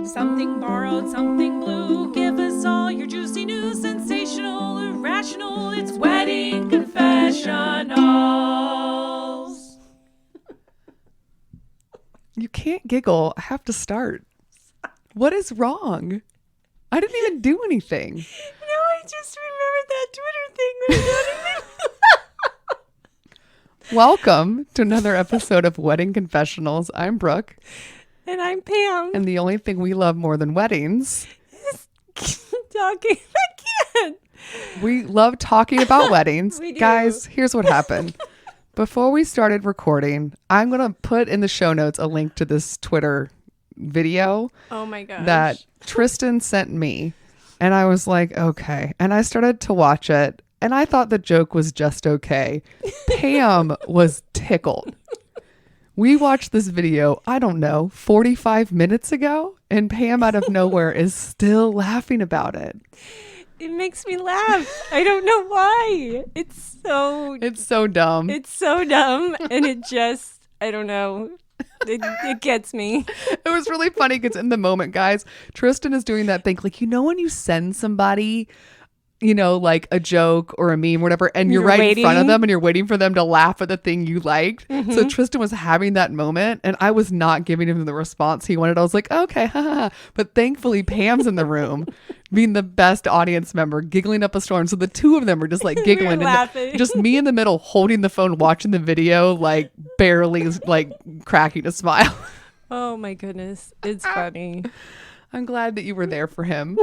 Something borrowed, something blue. Give us all your juicy news, sensational, irrational. It's Wedding Confessionals. You can't giggle. I have to start. What is wrong? I didn't even do anything. No, I just remembered that Twitter thing. Welcome to another episode of Wedding Confessionals. I'm Brooke. And I'm Pam. And the only thing we love more than weddings is talking. I can't. We love talking about weddings. We do. Guys, here's what happened. Before we started recording, I'm going to put in the show notes a link to this Twitter video Oh my gosh. that Tristan sent me. And I was like, okay. And I started to watch it. And I thought the joke was just okay. Pam was tickled. We watched this video, I don't know, 45 minutes ago. And Pam out of nowhere is still laughing about it. It makes me laugh. I don't know why. It's so dumb. It's so dumb. And it just, I don't know. It gets me. It was really funny because in the moment, guys, Tristan is doing that thing. Like, when you send somebody, like a joke or a meme or whatever, and you're right waiting in front of them and you're waiting for them to laugh at the thing you liked. Mm-hmm. So Tristan was having that moment and I was not giving him the response he wanted. I was like, okay, haha. But thankfully Pam's in the room being the best audience member, giggling up a storm. So the two of them were just like giggling. We were laughing. Just me in the middle holding the phone, watching the video, like barely like cracking a smile. Oh my goodness. It's funny. I'm glad that you were there for him.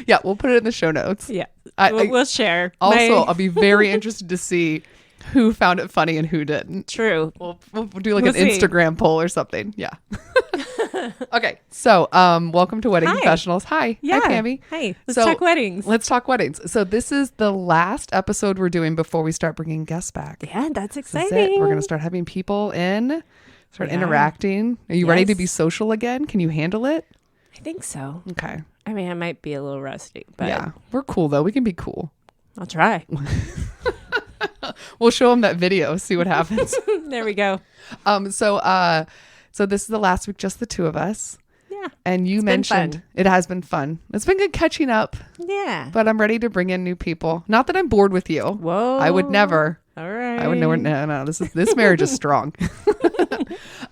Yeah, we'll put it in the show notes. Yeah. We'll share. Also, I'll be very interested to see who found it funny and who didn't. True. We'll do like We'll an see. Instagram poll or something. Yeah. Okay. So, welcome to Wedding Hi. Confessionals. Hi. Yeah. Hi, Pammy. Hey, let's So, talk weddings. Let's talk weddings. So this is the last episode we're doing before we start bringing guests back. Yeah, that's This is exciting. it. We're going to start having people in, start Yeah. interacting. Are you ready to Yes. be social again? Can you handle it? I think so. Okay. I mean, I might be a little rusty, but Yeah. We're cool though. We can be cool. I'll try. We'll show them that video, see what happens. There we go. So this is the last week, just the two of us. Yeah. And you It's been mentioned fun. it has been fun. It's been good catching up, Yeah. but I'm ready to bring in new people. Not that I'm bored with you. Whoa. I would never. All right. I would never. No. This marriage is strong.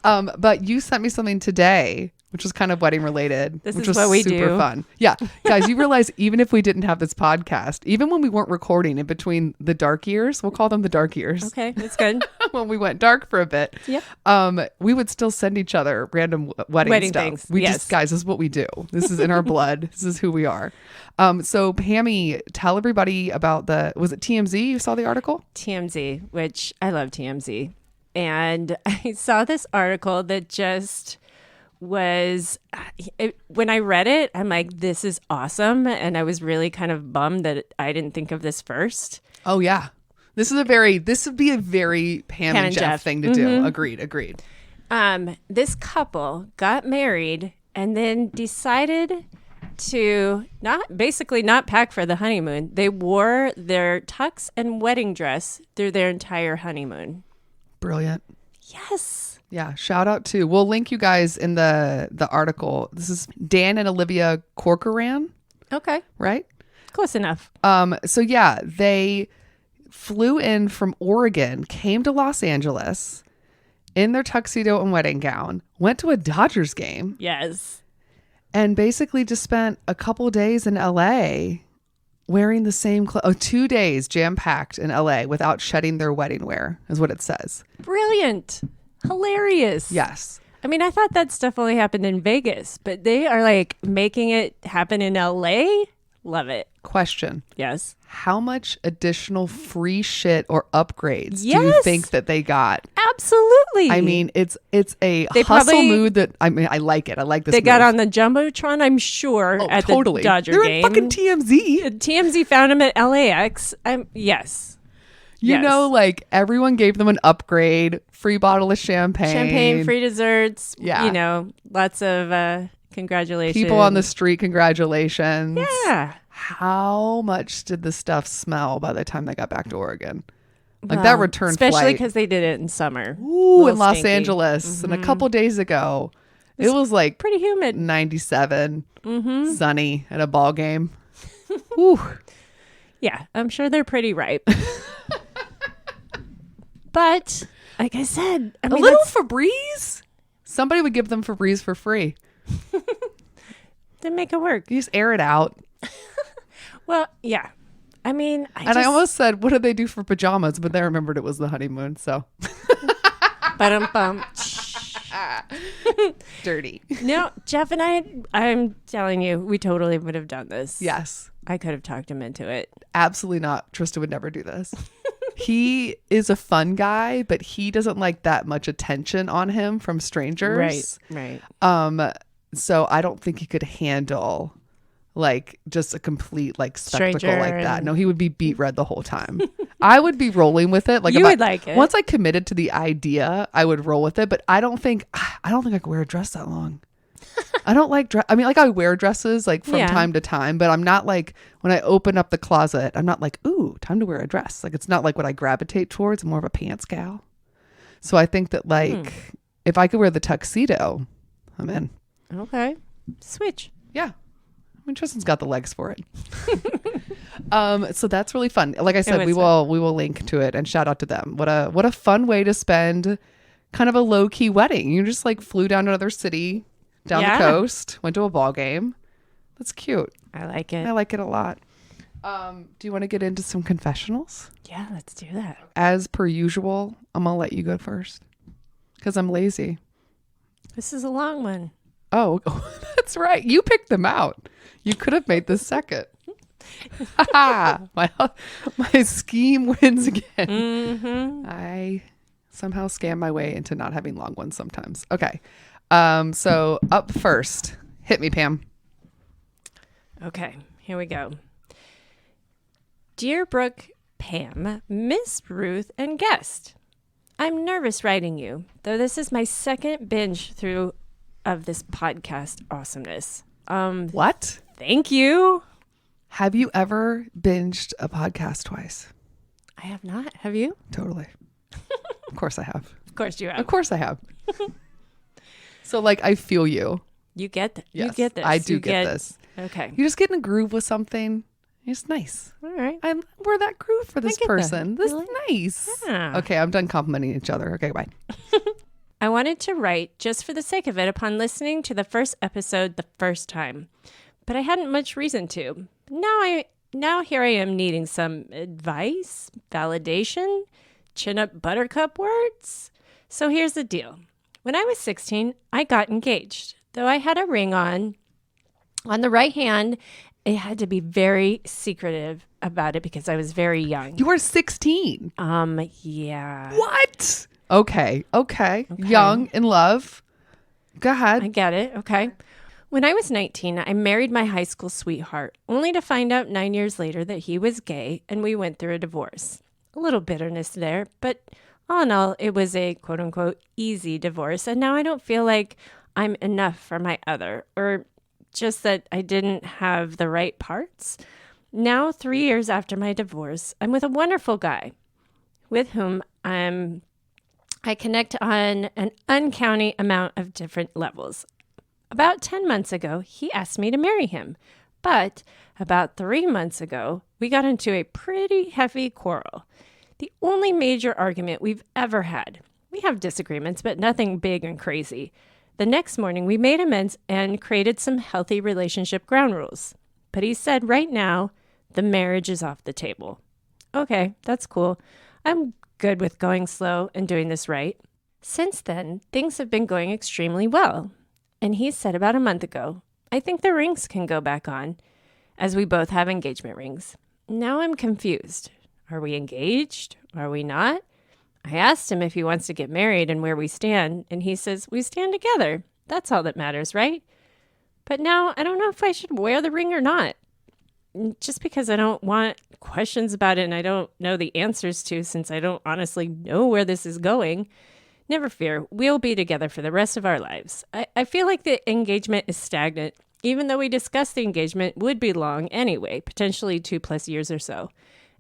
But you sent me something today, which was kind of wedding related. This which is was what we super do. fun. Yeah, guys, you realize even if we didn't have this podcast, even when we weren't recording in between the dark years, we'll call them the dark years. Okay, that's good. When we went dark for a bit, Yep. we would still send each other random wedding stuff. things. We Yes. just, guys, this is what we do. This is in our blood. This is who we are. So Pammy, tell everybody about was it TMZ? You saw the article? TMZ, which I love TMZ. And I saw this article that just was, when I read it, I'm like, this is awesome. And I was really kind of bummed that I didn't think of this first. Oh yeah. This would be a very Pam and Jeff thing to do. Agreed. This couple got married and then decided to not pack for the honeymoon. They wore their tux and wedding dress through their entire honeymoon. Brilliant. Yes. Yeah. Shout out to, we'll link you guys in the article. This is Dan and Olivia Corcoran, Okay. right? Close enough. So yeah, they flew in from Oregon, came to Los Angeles in their tuxedo and wedding gown, went to a Dodgers game, Yes. and basically just spent a couple days in LA wearing the same 2 days jam-packed in LA without shedding their wedding wear, is what it says. Brilliant. Hilarious. Yes. I mean, I thought that stuff only happened in Vegas, but they are like making it happen in LA. Love it. Question. Yes. How much additional free shit or upgrades do you Yes. think that they got? Absolutely. I mean, it's a They hustle probably- mood that, I mean, I like it. I like this they got move. on the Jumbotron, I'm sure, at Totally. the Dodger They're game. in fucking TMZ. TMZ found him at LAX. Yes. You Yes. know, like everyone gave them an upgrade, free bottle of champagne, Free desserts. Yeah. You know, lots of congratulations. people on the street, congratulations. Yeah. How much did the stuff smell by the time they got back to Oregon? Like Well, that return especially flight. because they did it in summer. Ooh, Little in Los stinky. Angeles. And a couple days ago, It was like pretty humid. 97, sunny at a ball game. Whew. Yeah, I'm sure they're pretty ripe. But like I said, I mean, a little Febreze. Somebody would give them Febreze for free. Then make it work. You just air it out. Well, yeah. I mean, I almost said, what did they do for pajamas? But they remembered it was the honeymoon, so. Ba-dum-bum. Dirty. No, Jeff and I'm telling you, we totally would have done this. Yes. I could have talked him into it. Absolutely not. Tristan would never do this. He is a fun guy, but he doesn't like that much attention on him from strangers. Right. So I don't think he could handle like just a complete like spectacle Stranger like that. No, he would be beat red the whole time. I would be rolling with it. Like you would like it. Once I committed to the idea, I would roll with it. But I don't think I could wear a dress that long. I don't like dress. I mean, like I wear dresses like from time to time, but I'm not like when I open up the closet, I'm not like, ooh, time to wear a dress. Like it's not like what I gravitate towards. I'm more of a pants gal. So I think that like if I could wear the tuxedo, I'm in. Okay. Switch. Yeah. I mean, Tristan's got the legs for it. So that's really fun. Like I said, we will link to it and shout out to them. What a fun way to spend kind of a low key wedding. You just like flew down to another city, down the coast, went to a ball game. That's cute. I like it. I like it a lot. Do you want to get into some confessionals? Yeah, let's do that. As per usual, I'm going to let you go first because I'm lazy. This is a long one. Oh, that's right. You picked them out. You could have made this second. my scheme wins again. Mm-hmm. I somehow scam my way into not having long ones sometimes. Okay. So up first, hit me, Pam. Okay, here we go. Dear Brooke, Pam, Miss Ruth, and guest. I'm nervous writing you, though this is my second binge through of this podcast awesomeness. What? Thank you. Have you ever binged a podcast twice? I have not. Have you? Totally. Of course I have. Of course you have. Of course I have. So like I feel you. You get that. Yes, you get this. I do get this. Okay. You just get in a groove with something. It's nice. All right. We're that groove for this get person. that. This Really? is nice. Yeah. Okay, I'm done complimenting each other. Okay, bye. I wanted to write just for the sake of it upon listening to the first episode the first time, but I hadn't much reason to. Now here I am needing some advice, validation, chin up buttercup words. So here's the deal. When I was 16, I got engaged. Though I had a ring on the right hand, it had to be very secretive about it because I was very young. You were 16. Yeah. What? Okay. Young, in love. Go ahead. I get it. Okay. When I was 19, I married my high school sweetheart, only to find out 9 years later that he was gay and we went through a divorce. A little bitterness there, but all in all, it was a quote unquote easy divorce. And now I don't feel like I'm enough for my other, or just that I didn't have the right parts. Now, 3 years after my divorce, I'm with a wonderful guy with whom I connect on an uncounted amount of different levels. About 10 months ago, he asked me to marry him. But about 3 months ago, we got into a pretty heavy quarrel. The only major argument we've ever had. We have disagreements, but nothing big and crazy. The next morning, we made amends and created some healthy relationship ground rules. But he said right now, the marriage is off the table. Okay, that's cool. I'm good with going slow and doing this right. Since then, things have been going extremely well. And he said about a month ago, I think the rings can go back on, as we both have engagement rings. Now I'm confused. Are we engaged? Are we not? I asked him if he wants to get married and where we stand, and he says, we stand together. That's all that matters, right? But now I don't know if I should wear the ring or not. Just because I don't want questions about it and I don't know the answers to, since I don't honestly know where this is going. Never fear, we'll be together for the rest of our lives. I feel like the engagement is stagnant, even though we discussed the engagement would be long anyway, potentially 2+ years or so,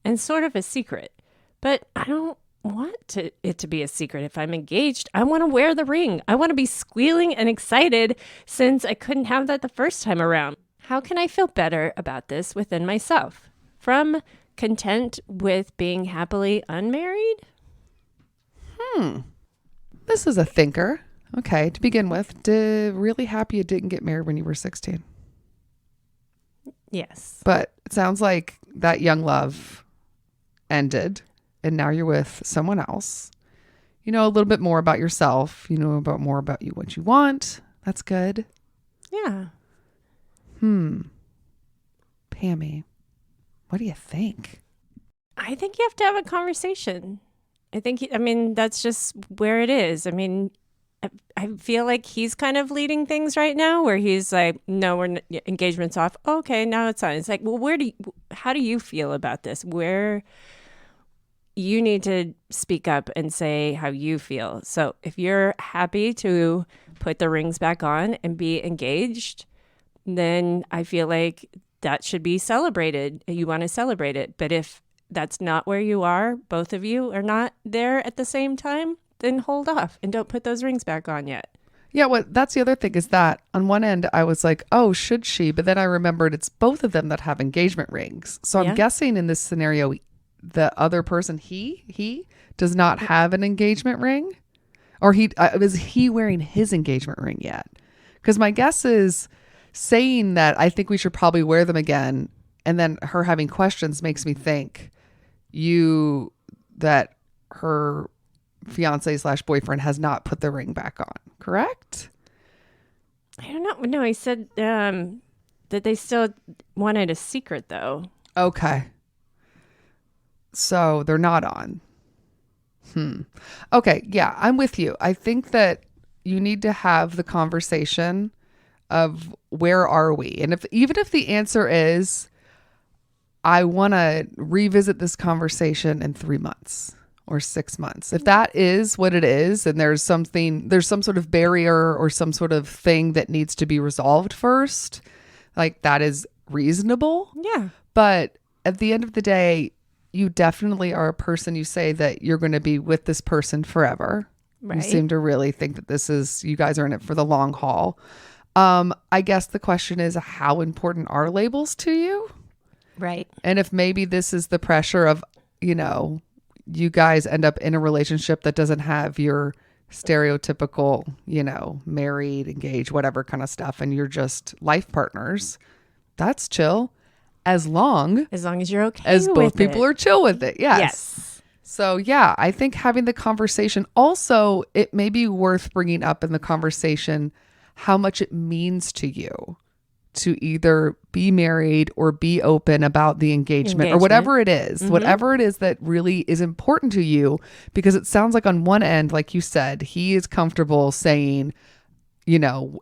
and sort of a secret. But I don't want it to be a secret. If I'm engaged, I want to wear the ring. I want to be squealing and excited since I couldn't have that the first time around. How can I feel better about this within myself? From content with being happily unmarried? This is a thinker. Okay, to begin with, really happy you didn't get married when you were 16. Yes. But it sounds like that young love ended and now you're with someone else. You know a little bit more about yourself. You know more about you, what you want. That's good. Yeah. Pammy, what do you think? I think you have to have a conversation. I mean, that's just where it is. I mean, I feel like he's kind of leading things right now where he's like, no, engagement's off. Okay, now it's on. It's like, well, how do you feel about this? Where you need to speak up and say how you feel. So if you're happy to put the rings back on and be engaged, then I feel like that should be celebrated. You want to celebrate it. But if that's not where you are, both of you are not there at the same time, then hold off and don't put those rings back on yet. Yeah, well, that's the other thing is that on one end, I was like, oh, should she? But then I remembered it's both of them that have engagement rings. So I'm guessing in this scenario, the other person, he does not have an engagement ring? Or is he wearing his engagement ring yet? Because my guess is saying that I think we should probably wear them again, and then her having questions makes me think that her fiance / boyfriend has not put the ring back on, correct? I don't know. No, he said that they still wanted a secret, though. Okay. So they're not on. Okay. Yeah, I'm with you. I think that you need to have the conversation of where are we? And even if the answer is, I want to revisit this conversation in 3 months or 6 months. If that is what it is, and there's some sort of barrier or some sort of thing that needs to be resolved first, like that is reasonable. Yeah. But at the end of the day, you definitely are a person, you say that you're going to be with this person forever. Right. You seem to really think that you guys are in it for the long haul. I guess the question is, how important are labels to you? Right. And if maybe this is the pressure of, you guys end up in a relationship that doesn't have your stereotypical, married, engaged, whatever kind of stuff, and you're just life partners, that's chill. As long as you're okay as with both people it. are chill with it. Yes. So yeah, I think having the conversation, also it may be worth bringing up in the conversation how much it means to you to either be married or be open about the engagement. Or whatever it is, whatever it is that really is important to you, because it sounds like on one end, like you said, he is comfortable saying,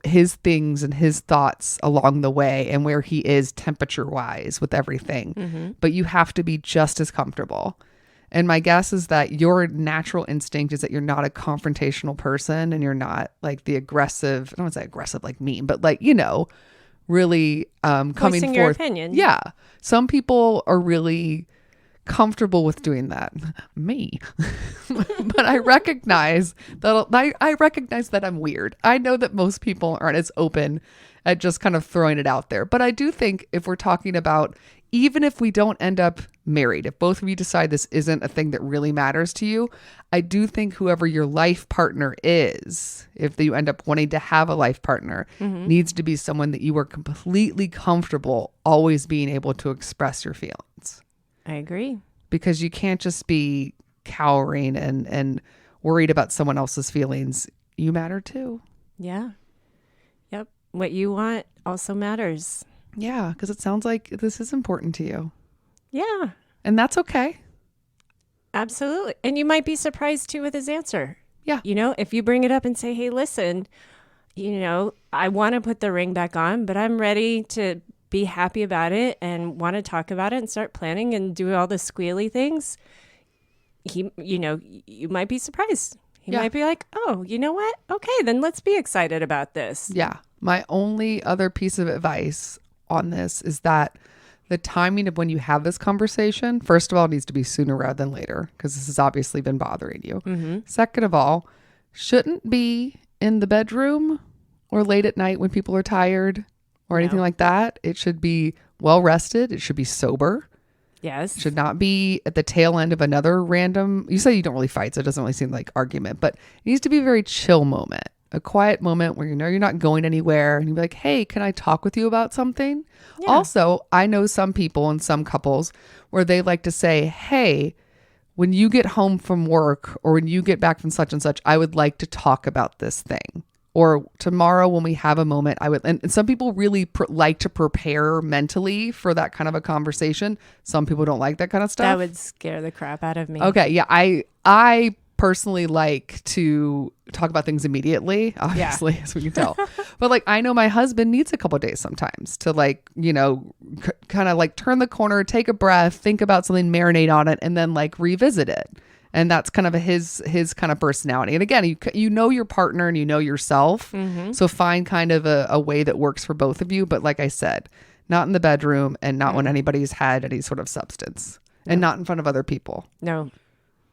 his things and his thoughts along the way and where he is temperature wise with everything, but you have to be just as comfortable. And my guess is that your natural instinct is that you're not a confrontational person and you're not like the aggressive, I don't want to say aggressive, like mean, but like, really coming voicing forth. Your opinion. Yeah. Some people are really comfortable with doing that. Me. But I recognize that I'm weird. I know that most people aren't as open at just kind of throwing it out there. But I do think if we're talking about, even if we don't end up married, if both of you decide this isn't a thing that really matters to you, I do think whoever your life partner is, if you end up wanting to have a life partner, needs to be someone that you are completely comfortable always being able to express your feelings. I agree. Because you can't just be cowering and worried about someone else's feelings. You matter too. Yeah. Yep. What you want also matters. Yeah, because it sounds like this is important to you. Yeah. And that's okay. Absolutely. And you might be surprised too with his answer. Yeah. If you bring it up and say, hey, listen, I want to put the ring back on, but I'm ready to be happy about it and want to talk about it and start planning and do all the squealy things. You might be surprised. He might be like, oh, you know what? Okay, then let's be excited about this. Yeah. My only other piece of advice on this is that the timing of when you have this conversation, first of all, needs to be sooner rather than later because this has obviously been bothering you. Mm-hmm. Second of all, shouldn't be in the bedroom or late at night when people are tired or anything like that. It should be well rested. It should be sober. Yes. Should not be at the tail end of another random. You say you don't really fight, so it doesn't really seem like argument, but it needs to be a very chill moment, a quiet moment where you know you're not going anywhere and you be like, hey, can I talk with you about something? Yeah. Also, I know some people and some couples where they like to say, hey, when you get home from work or when you get back from such and such, I would like to talk about this thing. Or tomorrow when we have a moment, I would, and some people really like to prepare mentally for that kind of a conversation. Some people don't like that kind of stuff. That would scare the crap out of me. Okay. Yeah. I personally like to talk about things immediately, obviously, as we can tell. But like, I know my husband needs a couple of days sometimes to like, you know, kind of like turn the corner, take a breath, think about something, marinate on it, and then like revisit it. And that's kind of his kind of personality. And again, you know your partner and you know yourself. Mm-hmm. So find kind of a way that works for both of you. But like I said, not in the bedroom and not when anybody's had any sort of substance and not in front of other people. No.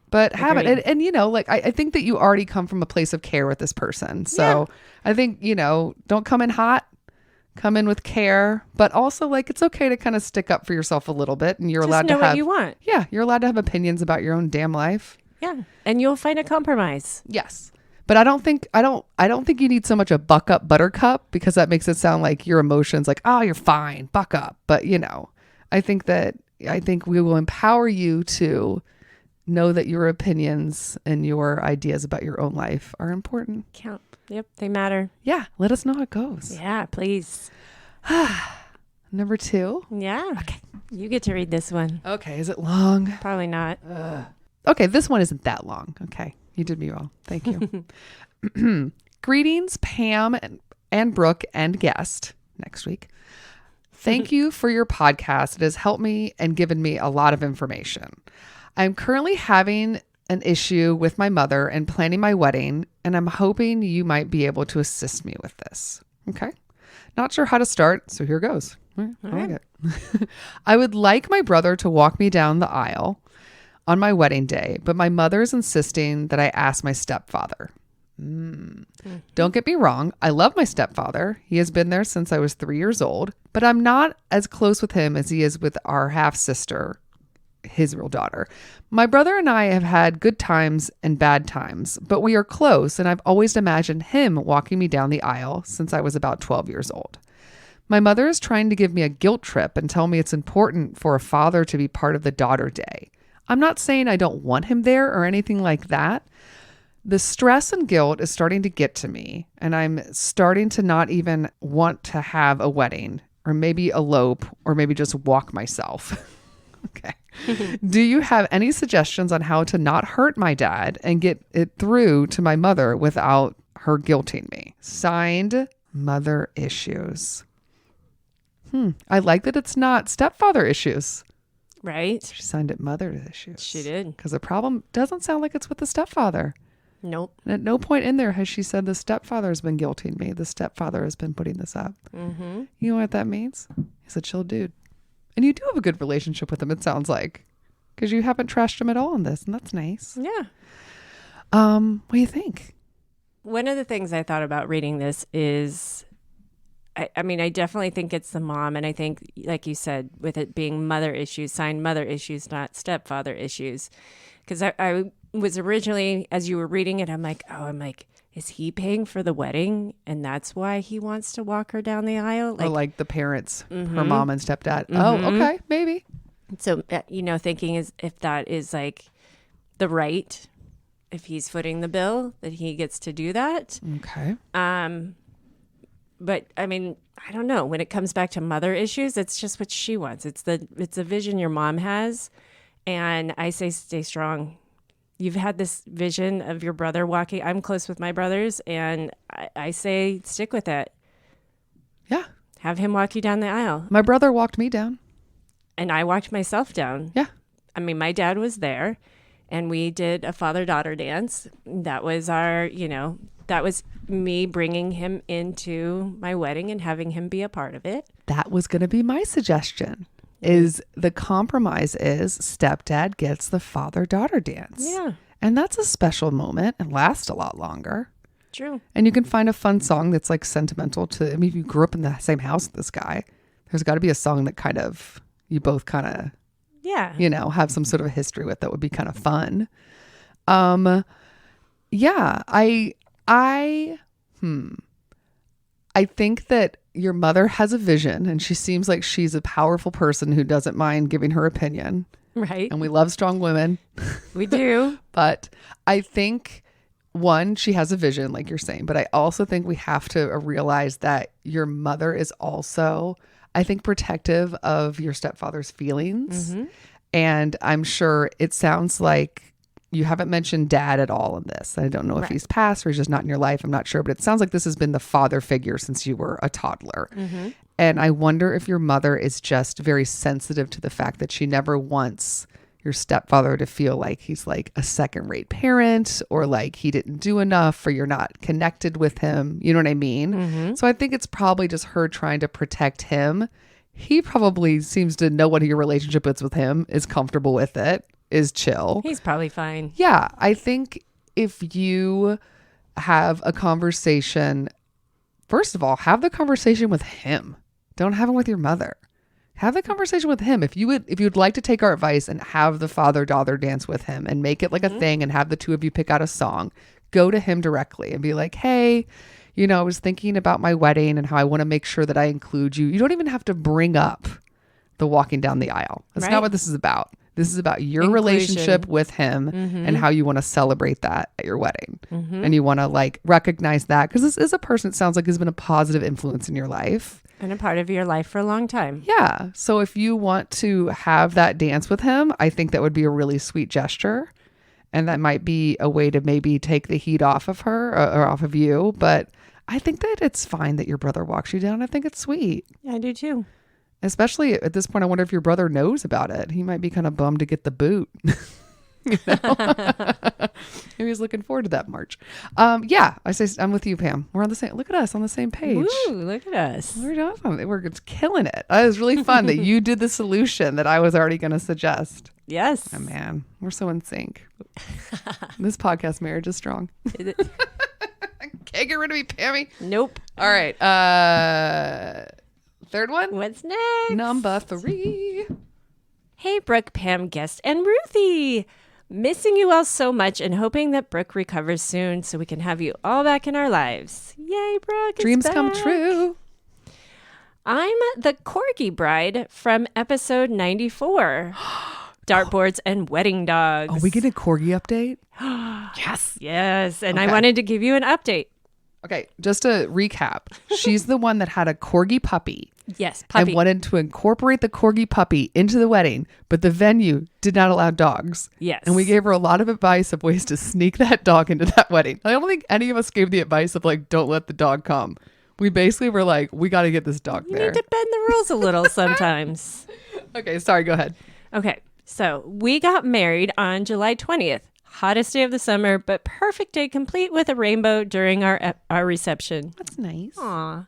But have it. And you know, like I think that you already come from a place of care with this person. So I think, you know, don't come in hot. Come in with care, but also like it's okay to kind of stick up for yourself a little bit, and you're Just allowed know to have what you want. Yeah, you're allowed to have opinions about your own damn life. Yeah, and you'll find a compromise. Yes, but I don't think you need so much a buck up buttercup because that makes it sound like your emotions like, oh, you're fine, buck up. But you know, I think we will empower you to know that your opinions and your ideas about your own life are important. Count. Yep, they matter. Yeah, let us know how it goes. Yeah, please. Number 2. Yeah. Okay. You get to read this one. Okay, is it long? Probably not. Okay, this one isn't that long. Okay, you did me well. Thank you. Greetings, Pam and Brooke and guest next week. Thank you for your podcast. It has helped me and given me a lot of information. I'm currently having an issue with my mother and planning my wedding, and I'm hoping you might be able to assist me with this. Okay. Not sure how to start, so here goes. All right. I would like my brother to walk me down the aisle on my wedding day, but my mother's insisting that I ask my stepfather. Don't get me wrong. I love my stepfather. He has been there since I was 3 years old, but I'm not as close with him as he is with our half sister, his real daughter. My brother and I have had good times and bad times, but we are close, and I've always imagined him walking me down the aisle since I was about 12 years old. My mother is trying to give me a guilt trip and tell me it's important for a father to be part of the daughter day. I'm not saying I don't want him there or anything like that. The stress and guilt is starting to get to me, and I'm starting to not even want to have a wedding or maybe elope or maybe just walk myself. Okay. Do you have any suggestions on how to not hurt my dad and get it through to my mother without her guilting me? Signed, Mother Issues. I like that it's not stepfather issues. Right. She signed it Mother Issues. She did. Because the problem doesn't sound like it's with the stepfather. Nope. And at no point in there has she said the stepfather has been guilting me. The stepfather has been putting this up. Mm-hmm. You know what that means? He's a chill dude. And you do have a good relationship with him, it sounds like, because you haven't trashed him at all in this, and that's nice. Yeah. What do you think? One of the things I thought about reading this is, I mean, I definitely think it's the mom, and I think, like you said, with it being mother issues, signed mother issues, not stepfather issues, because I was originally, as you were reading it, I'm like, is he paying for the wedding? And that's why he wants to walk her down the aisle? Like the parents, her mom and stepdad. Mm-hmm. Oh, okay, maybe. So, thinking is if that is like the right, if he's footing the bill, that he gets to do that. Okay. But I mean, I don't know. When it comes back to mother issues, it's just what she wants. It's a vision your mom has. And I say, stay strong. You've had this vision of your brother walking. I'm close with my brothers, and I say stick with it. Yeah. Have him walk you down the aisle. My brother walked me down. And I walked myself down. Yeah. I mean, my dad was there, and we did a father-daughter dance. That was that was me bringing him into my wedding and having him be a part of it. That was going to be my suggestion. is the compromise is stepdad gets the father-daughter dance. Yeah. And that's a special moment and lasts a lot longer. True. And you can find a fun song that's like sentimental to, I mean, if you grew up in the same house with this guy, there's got to be a song that kind of, you both kind of, Yeah. you know, have some sort of a history with that would be kind of fun. Yeah, I think that your mother has a vision and she seems like she's a powerful person who doesn't mind giving her opinion. Right. And we love strong women. We do. But I think, one, she has a vision, like you're saying. But I also think we have to realize that your mother is also, I think, protective of your stepfather's feelings. Mm-hmm. And I'm sure it sounds like you haven't mentioned dad at all in this. I don't know if he's passed or he's just not in your life. I'm not sure. But it sounds like this has been the father figure since you were a toddler. Mm-hmm. And I wonder if your mother is just very sensitive to the fact that she never wants your stepfather to feel like he's like a second-rate parent or like he didn't do enough or you're not connected with him. You know what I mean? Mm-hmm. So I think it's probably just her trying to protect him. He probably seems to know what your relationship is with him, is comfortable with it, is chill. He's probably fine. Yeah. I think if you have a conversation, first of all, have the conversation with him. Don't have it with your mother. Have the conversation with him. If you'd like to take our advice and have the father-daughter dance with him and make it like a thing and have the two of you pick out a song, go to him directly and be like, hey, you know, I was thinking about my wedding and how I want to make sure that I include you. You don't even have to bring up the walking down the aisle. That's not what this is about. This is about your Inclusion. Relationship with him and how you want to celebrate that at your wedding. And you want to like recognize that because this is a person, it sounds like, has been a positive influence in your life. And a part of your life for a long time. Yeah. So if you want to have that dance with him, I think that would be a really sweet gesture. And that might be a way to maybe take the heat off of her or off of you. But I think that it's fine that your brother walks you down. I think it's sweet. I do too. Especially at this point, I wonder if your brother knows about it. He might be kind of bummed to get the boot. You know? Maybe he's looking forward to that March. Yeah, I say I'm with you, Pam. We're on the same. Look at us on the same page. Woo, look at us. We're awesome. We're just killing it. It was really fun that you did the solution that I was already going to suggest. Yes. Oh man, we're so in sync. This podcast marriage is strong. Can't get rid of me, Pammy. Nope. All right. Third one. What's next? Number 3. Hey, Brooke, Pam, guest, and Ruthie. Missing you all so much and hoping that Brooke recovers soon so we can have you all back in our lives. Yay, Brooke. Dreams back. come true. I'm the Corgi bride from episode 94. Dartboards and wedding dogs. Oh, we get a Corgi update? Yes. Yes. And Okay. I wanted to give you an update. Okay, just to recap. She's the one that had a Corgi puppy. Yes, puppy. And wanted to incorporate the Corgi puppy into the wedding, but the venue did not allow dogs. Yes. And we gave her a lot of advice of ways to sneak that dog into that wedding. I don't think any of us gave the advice of like, don't let the dog come. We basically were like, we got to get this dog You there. need to bend the rules a little sometimes. Okay, sorry, go ahead. Okay, so we got married on July 20th. Hottest day of the summer, but perfect day complete with a rainbow during our reception. That's nice. Aw.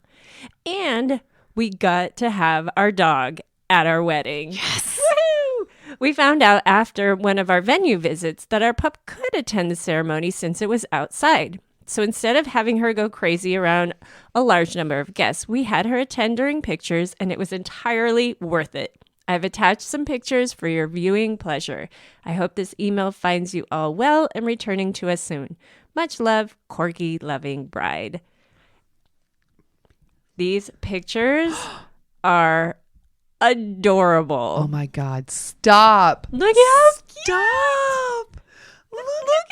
And we got to have our dog at our wedding. Yes. Woo! We found out after one of our venue visits that our pup could attend the ceremony since it was outside. So instead of having her go crazy around a large number of guests, we had her attend during pictures, and it was entirely worth it. I've attached some pictures for your viewing pleasure. I hope this email finds you all well and returning to us soon. Much love, Corgi loving bride. These pictures are adorable. Oh my God, stop. Look at how cute. Stop. Look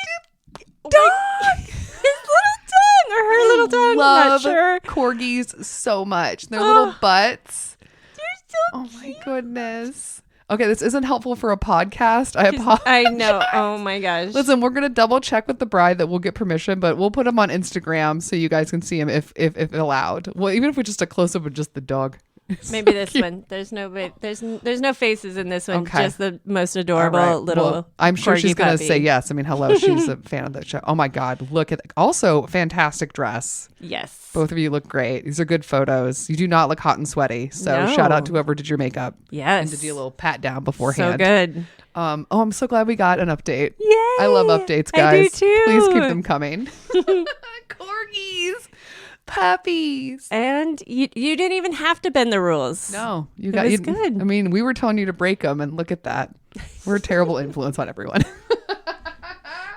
at dog. His little tongue or her little tongue. I'm not love sure. corgis so much. Their little butts. You're so Oh cute. my goodness. Okay, this isn't helpful for a podcast. I apologize. I know. Oh my gosh. Listen, we're gonna double check with the bride that we'll get permission, but we'll put them on Instagram so you guys can see them if allowed. Well, even if we just a close up of just the dog. Maybe this one. There's no faces in this one. Okay. Just the most adorable Right. little. Well, I'm sure Corgi she's going to puppy. say yes. I mean, hello. She's a fan of the show. Oh my God. Look at also fantastic dress. Yes. Both of you look great. These are good photos. You do not look hot and sweaty. So No. shout out to whoever did your makeup. Yes. And did you a little pat down beforehand. So good. I'm so glad we got an update. Yay! I love updates, I do guys. too. Please keep them coming. Corgis. Puppies. And you didn't even have to bend the rules. No, you It got was you. good. I mean, we were telling you to break them, and look at that. We're a terrible influence on everyone.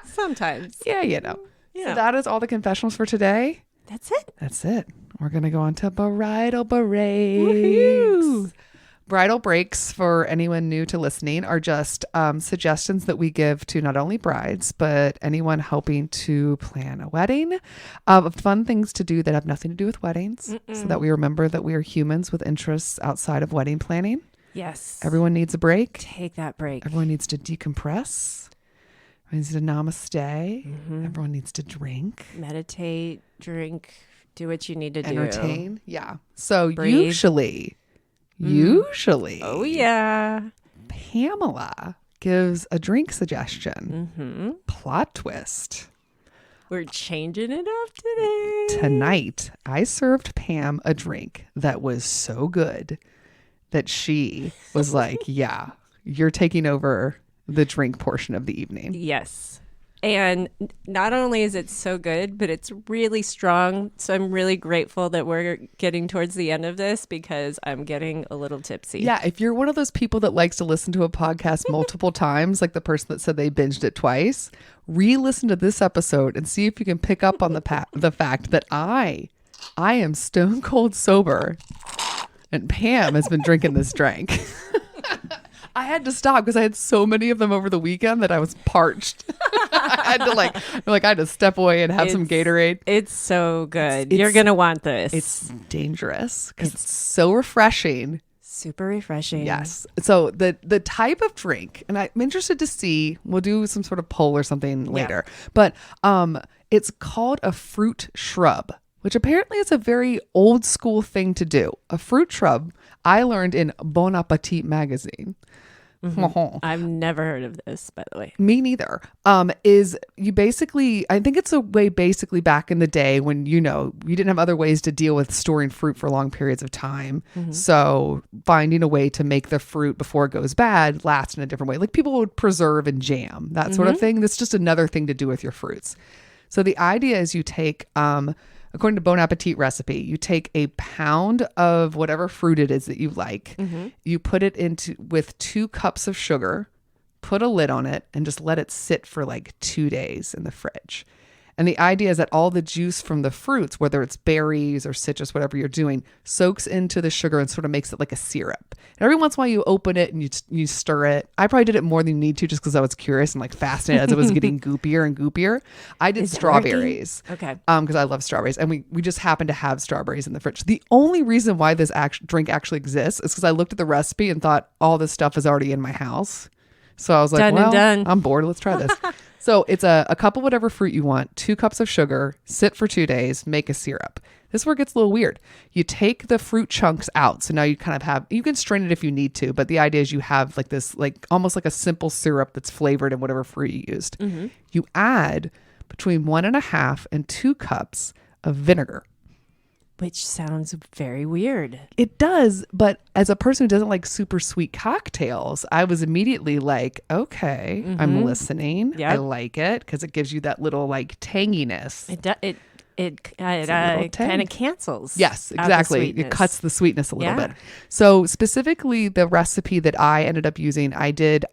Sometimes. Yeah, you know. Yeah. So that is all the confessionals for today. That's it. That's it. We're gonna go on to bridal breaks. Woohoo. Bridal breaks, for anyone new to listening, are just suggestions that we give to not only brides, but anyone hoping to plan a wedding, of fun things to do that have nothing to do with weddings, so that we remember that we are humans with interests outside of wedding planning. Yes. Everyone needs a break. Take that break. Everyone needs to decompress. Everyone needs to namaste. Everyone needs to drink. Meditate, drink, do what you need to Entertain. Yeah. So Breathe. usually, Oh, yeah. Pamela gives a drink suggestion. Mm-hmm. Plot twist. We're changing it up today. Tonight, I served Pam a drink that was so good that she was like, yeah, you're taking over the drink portion of the evening. Yes. And not only is it so good, but it's really strong. So I'm really grateful that we're getting towards the end of this because I'm getting a little tipsy. Yeah, if you're one of those people that likes to listen to a podcast multiple times, like the person that said they binged it twice, re-listen to this episode and see if you can pick up on the fact that I am stone cold sober and Pam has been drinking this drink. I had to stop because I had so many of them over the weekend that I was parched. I had to step away and have some Gatorade. It's so good. You're going to want this. It's dangerous because it's so refreshing. Super refreshing. Yes. So the type of drink, and I'm interested to see, we'll do some sort of poll or something later, but it's called a fruit shrub, which apparently is a very old school thing to do. A fruit shrub, I learned in Bon Appétit Magazine. Mm-hmm. I've never heard of this, by the way. Me neither. Is you basically, I think it's a way basically back in the day when, you didn't have other ways to deal with storing fruit for long periods of time. Mm-hmm. So finding a way to make the fruit before it goes bad last in a different way. Like people would preserve and jam, that sort of thing. That's just another thing to do with your fruits. So the idea is you take, according to Bon Appetit recipe, you take a pound of whatever fruit it is that you like. Mm-hmm. You put it with 2 cups of sugar, put a lid on it, and just let it sit for like 2 days in the fridge. And the idea is that all the juice from the fruits, whether it's berries or citrus, whatever you're doing, soaks into the sugar and sort of makes it like a syrup. And every once in a while you open it and you stir it. I probably did it more than you need to just because I was curious and like fascinated as it was getting goopier and goopier. I did strawberries. Okay. Because I love strawberries. And we just happened to have strawberries in the fridge. The only reason why this drink actually exists is because I looked at the recipe and thought all this stuff is already in my house. So I was like, done. I'm bored. Let's try this. So it's a cup of whatever fruit you want, 2 cups of sugar, sit for 2 days, make a syrup. This is where it gets a little weird. You take the fruit chunks out. So now you kind of you can strain it if you need to, but the idea is you have like this, like almost like a simple syrup that's flavored in whatever fruit you used. Mm-hmm. You add between 1.5 and 2 cups of vinegar. Which sounds very weird. It does, but as a person who doesn't like super sweet cocktails, I was immediately like, okay, I'm listening. Yep. I like it because it gives you that little like tanginess. It kind of cancels. Yes, exactly. It cuts the sweetness a little bit. So specifically the recipe that I ended up using, I did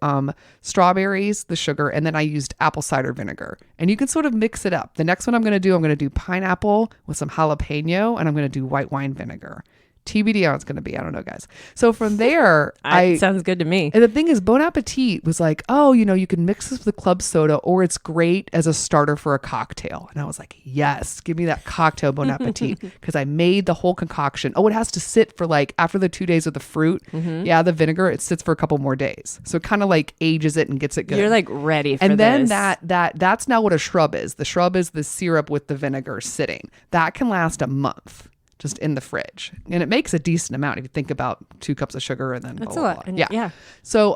strawberries, the sugar, and then I used apple cider vinegar. And you can sort of mix it up. The next one I'm going to do pineapple with some jalapeno, and I'm going to do white wine vinegar. TBD how it's going to be. I don't know, guys. So from there, sounds good to me. And the thing is, Bon Appetit was like, oh, you can mix this with a club soda, or it's great as a starter for a cocktail. And I was like, yes, give me that cocktail Bon Appetit, because I made the whole concoction. Oh, it has to sit for like after the 2 days of the fruit. Mm-hmm. Yeah, the vinegar, it sits for a couple more days. So it kind of like ages it and gets it good. You're like ready for this. And then this. that's now what a shrub is. The shrub is the syrup with the vinegar sitting. That can last a month. just in the fridge. And it makes a decent amount if you think about 2 cups of sugar and then That's blah, a blah, lot. blah. And yeah. So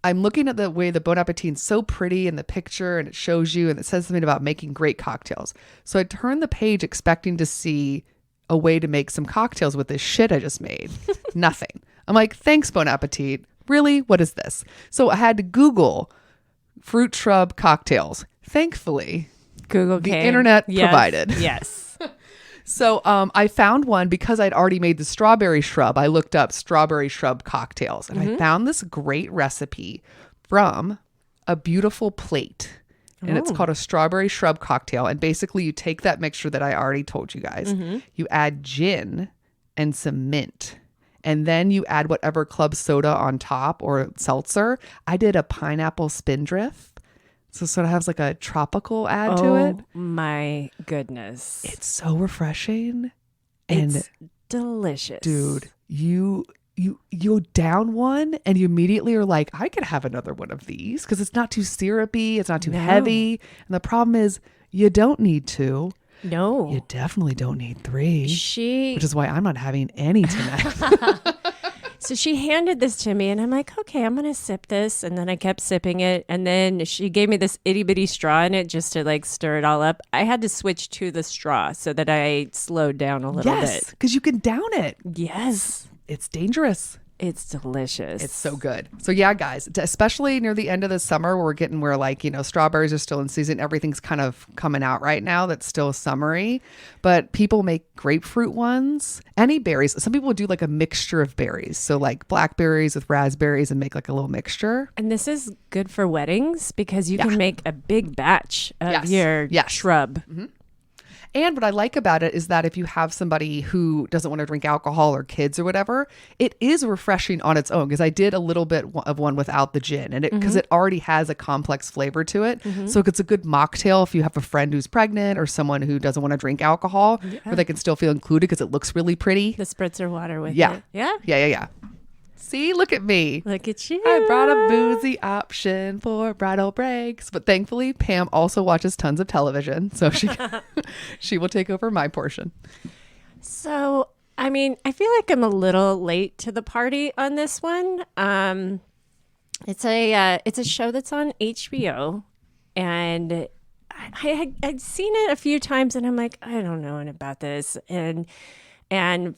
I'm looking at the way the Bon Appetit is so pretty in the picture, and it shows you, and it says something about making great cocktails. So I turned the page expecting to see a way to make some cocktails with this shit I just made. Nothing. I'm like, thanks, Bon Appetit. Really? What is this? So I had to Google fruit shrub cocktails. Thankfully, Google the came. internet Yes. provided. Yes. So I found one because I'd already made the strawberry shrub. I looked up strawberry shrub cocktails, and I found this great recipe from A Beautiful Plate. And it's called a strawberry shrub cocktail. And basically you take that mixture that I already told you guys. You add gin and some mint. And then you add whatever club soda on top or seltzer. I did a pineapple spindrift. So it sort of has like a tropical add to it. Oh my goodness. It's so refreshing. And It's delicious. dude, you down one and you immediately are like, I could have another one of these because it's not too syrupy. It's not too heavy. And the problem is you don't need 2. No. You definitely don't need 3. She Which is why I'm not having any tonight. So she handed this to me and I'm like, okay, I'm going to sip this. And then I kept sipping it. And then she gave me this itty bitty straw in it just to like stir it all up. I had to switch to the straw so that I slowed down a little Yes, bit. because you can down it. Yes. It's dangerous. It's delicious. It's so good. So yeah, guys, especially near the end of the summer where like, strawberries are still in season. Everything's kind of coming out right now that's still summery, but people make grapefruit ones, any berries. Some people do like a mixture of berries. So like blackberries with raspberries and make like a little mixture. And this is good for weddings because you can make a big batch of your shrub. Mm-hmm. And what I like about it is that if you have somebody who doesn't want to drink alcohol or kids or whatever, it is refreshing on its own. Because I did a little bit of one without the gin, and because it already has a complex flavor to it. So it's a good mocktail if you have a friend who's pregnant or someone who doesn't want to drink alcohol, where they can still feel included because it looks really pretty. The spritzer water with Yeah. it. Yeah. Yeah. See, look at me. Look at you. I brought a boozy option for bridal breaks, but thankfully Pam also watches tons of television, so she will take over my portion. So, I mean, I feel like I'm a little late to the party on this one. It's a show that's on HBO, and I'd seen it a few times, and I'm like, I don't know about this, and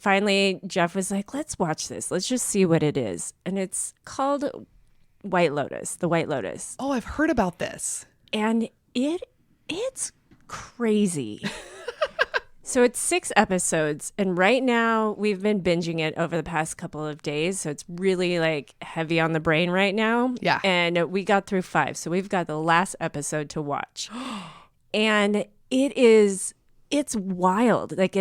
finally, Jeff was like, let's watch this. Let's just see what it is. And it's called White Lotus, The White Lotus. Oh, I've heard about this. And it's crazy. So it's 6 episodes. And right now, we've been binging it over the past couple of days. So it's really like heavy on the brain right now. Yeah. And we got through 5. So we've got the last episode to watch. And it's wild. Like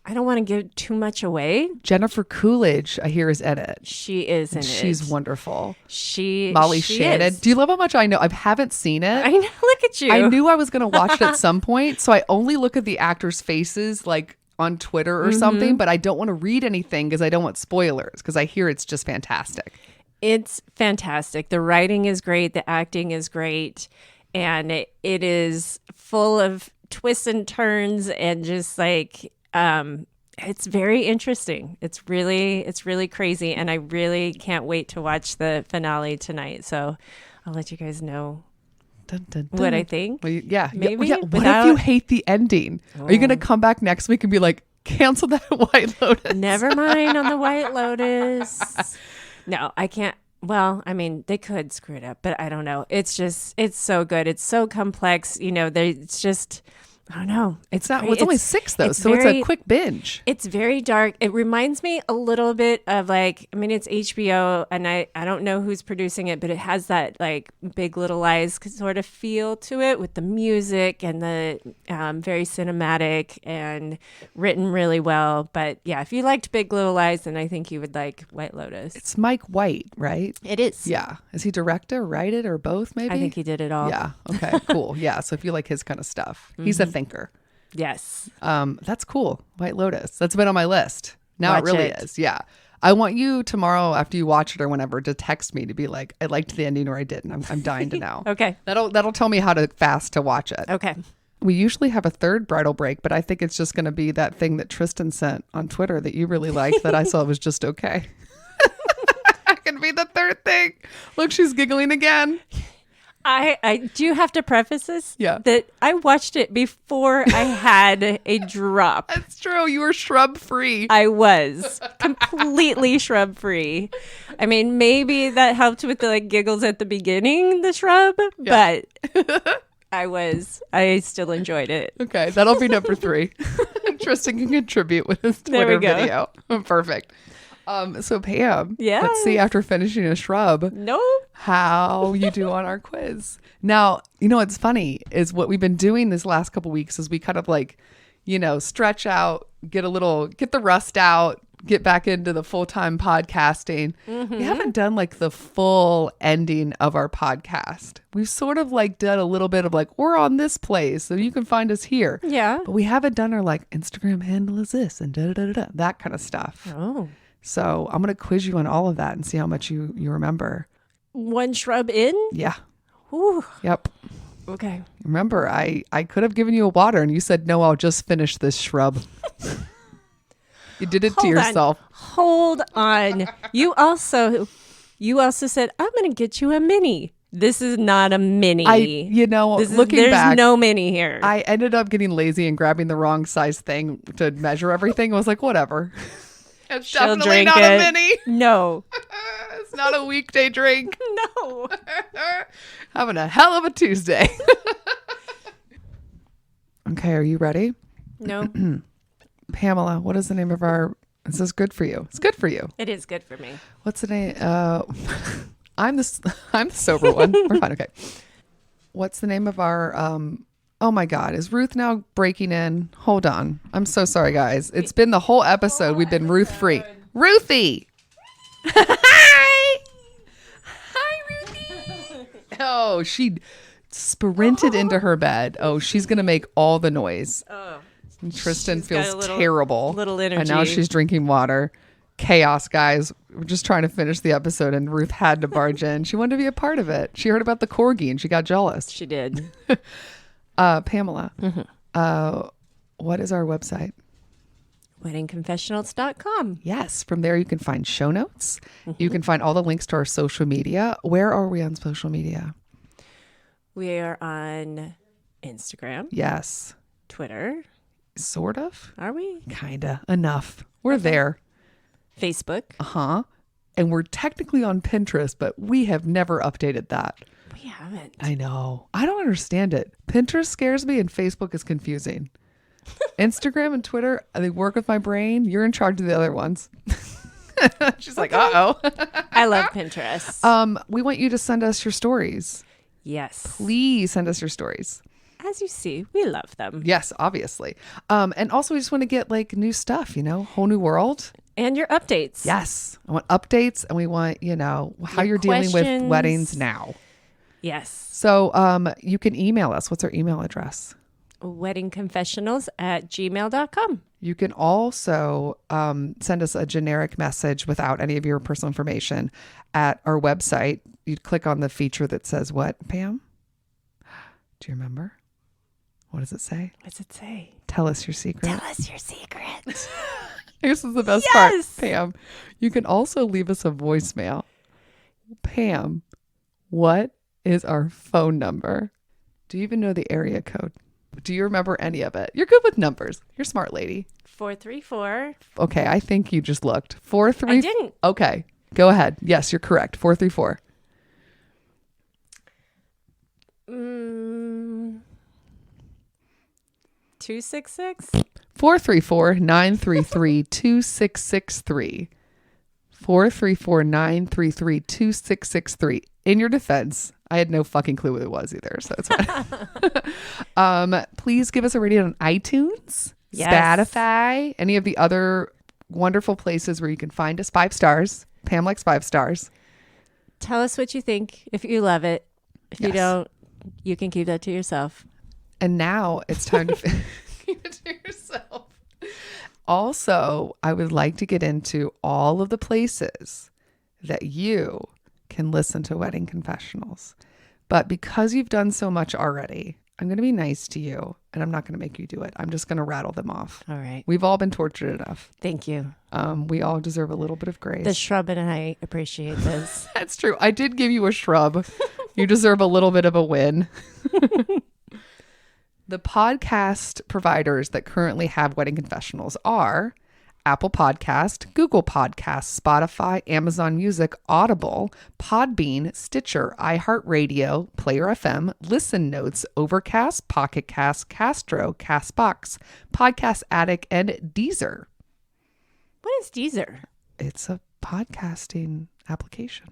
I don't want to give too much away. Jennifer Coolidge, I hear, is in it. She is in it. She's wonderful. She Shannon. is. Do you love how much I know? I haven't seen it. I know. Look at you. I knew I was going to watch it at some point, so I only look at the actors' faces like on Twitter or something, but I don't want to read anything because I don't want spoilers because I hear it's just fantastic. It's fantastic. The writing is great. The acting is great. And it is full of twists and turns and just like... it's very interesting. It's really crazy, and I really can't wait to watch the finale tonight. So I'll let you guys know what I think. Well, yeah, maybe. Yeah. What if you hate the ending? Are you going to come back next week and be like, cancel that White Lotus? Never mind on the White Lotus. No, I can't. Well, I mean, they could screw it up, but I don't know. It's so good. It's so complex. It's just. I don't know. It's only 6 though, so it's a quick binge. It's very dark. It reminds me a little bit of it's HBO, and I don't know who's producing it, but it has that like Big Little Lies sort of feel to it with the music and the very cinematic and written really well. But yeah, if you liked Big Little Lies, then I think you would like White Lotus. It's Mike White, right? It is. Yeah. Is he director, write it, or both maybe? I think he did it all. Yeah. Okay, cool. Yeah. So if you like his kind of stuff, he's a thinker. Yes. That's cool. White Lotus. That's been on my list. Now Watch it really it. is. Yeah. I want you tomorrow after you watch it or whenever to text me to be like, I liked the ending or I didn't. I'm dying to know. Okay. That'll tell me how fast to watch it. Okay. We usually have a third bridal break, but I think it's just going to be that thing that Tristan sent on Twitter that you really liked that I saw was just okay. That can be the third thing. Look, she's giggling again. I do have to preface this. Yeah. That I watched it before I had a drop. That's true. You were shrub free. I was completely shrub free. I mean, maybe that helped with the like giggles at the beginning, the shrub, but I still enjoyed it. Okay, that'll be number 3. Tristan can contribute with his Twitter video. Perfect. So Pam, let's see after finishing a shrub, how you do on our quiz. Now, you know what's funny is what we've been doing this last couple weeks is we kind of like, stretch out, get the rust out, get back into the full-time podcasting. Mm-hmm. We haven't done like the full ending of our podcast. We've sort of like done a little bit of like, we're on this place, so you can find us here. Yeah. But we haven't done our like Instagram handle is this and that kind of stuff. Oh. So I'm going to quiz you on all of that and see how much you remember. One shrub in? Yeah. Ooh. Yep. Okay. Remember, I could have given you a water and you said, no, I'll just finish this shrub. You did it to yourself. Hold on. You also said, I'm going to get you a mini. This is not a mini. Looking back, there's no mini here. I ended up getting lazy and grabbing the wrong size thing to measure everything. I was like, whatever. It's definitely not a mini. No. It's not a weekday drink. No. Having a hell of a Tuesday. Okay, are you ready? No. Pamela, what is the name of our... Is this good for you? It's good for you. It is good for me. What's the name? I'm the sober one. We're fine. Okay. What's the name of our... Oh my God. Is Ruth now breaking in? Hold on. I'm so sorry, guys. It's been the whole episode. We've been Ruth free. Ruthie! Hi! Hi, Ruthie! Oh, she sprinted into her bed. Oh, she's going to make all the noise. Oh. And Tristan feels terrible. Little energy. And now she's drinking water. Chaos, guys. We're just trying to finish the episode and Ruth had to barge in. She wanted to be a part of it. She heard about the Corgi and she got jealous. She did. Pamela, what is our website? WeddingConfessionals.com. Yes. From there, you can find show notes. You can find all the links to our social media. Where are we on social media? We are on Instagram. Yes. Twitter. Sort of. Are we? Kinda. Enough. We're there. Facebook. Uh-huh. And we're technically on Pinterest, but we have never updated that. We haven't. I know. I don't understand it. Pinterest scares me and Facebook is confusing. Instagram and Twitter, they work with my brain. You're in charge of the other ones. She's like, uh-oh. I love Pinterest. We want you to send us your stories. Yes. Please send us your stories. As you see, we love them. Yes, obviously. And also we just want to get like new stuff, whole new world. And your updates. Yes. I want updates and we want, how you're dealing with weddings now. Yes. So you can email us. What's our email address? WeddingConfessionals@gmail.com. You can also send us a generic message without any of your personal information at our website. You'd click on the feature that says what, Pam? Do you remember? What does it say? What's it say? Tell us your secret. Tell us your secret. This is the best part, Pam. You can also leave us a voicemail. Pam, what is our phone number? Do you even know the area code? Do you remember any of it? You're good with numbers. You're a smart lady. 434. Okay, I think you just looked. 434. I didn't. Okay, go ahead. Yes, you're correct. 434. 266. 434-933-2663. 434-933-2663. In your defense, I had no fucking clue what it was either, so it's fine. Please give us a rating on iTunes, Spotify, any of the other wonderful places where you can find us. 5 stars. Pam likes 5 stars. Tell us what you think. If you love it. If you don't, you can keep that to yourself. And now it's time to keep it to yourself. Also, I would like to get into all of the places that you can listen to Wedding Confessionals. But because you've done so much already, I'm going to be nice to you, and I'm not going to make you do it. I'm just going to rattle them off. All right. We've all been tortured enough. Thank you. We all deserve a little bit of grace. The shrub and I appreciate this. That's true. I did give you a shrub. You deserve a little bit of a win. The podcast providers that currently have Wedding Confessionals are Apple Podcast, Google Podcast, Spotify, Amazon Music, Audible, Podbean, Stitcher, iHeartRadio, Player FM, Listen Notes, Overcast, Pocket Cast, Castro, Castbox, Podcast Addict, and Deezer. What is Deezer? It's a podcasting application.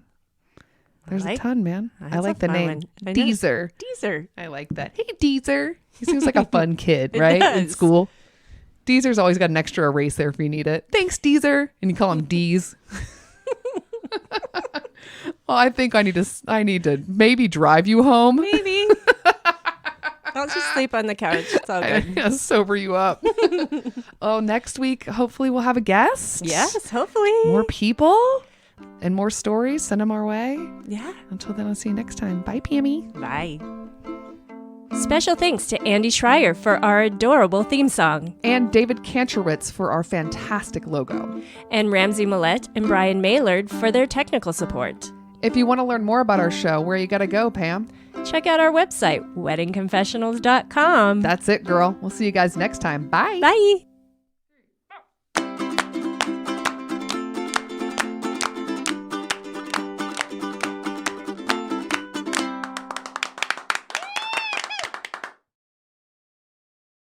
There's like- a ton, man. I That's like a the fun name. one. I know. Deezer. Deezer. I like that. Hey, Deezer. He seems like a fun kid, It right? In does. school. Deezer's always got an extra erase there if you need it. Thanks, Deezer. And you call him Deez. Well, I think I need to maybe drive you home. Maybe. I'll just sleep on the couch. It's all good. I'll sober you up. Oh, next week, hopefully we'll have a guest. Yes, hopefully. More people and more stories. Send them our way. Yeah. Until then, I'll see you next time. Bye, Pammy. Bye. Special thanks to Andy Schreier for our adorable theme song, And David Kantrowitz for our fantastic logo. and Ramsey Millette and Brian Maylard for their technical support. If you want to learn more about our show, where you got to go, Pam? Check out our website, weddingconfessionals.com. That's it, girl. We'll see you guys next time. Bye. Bye.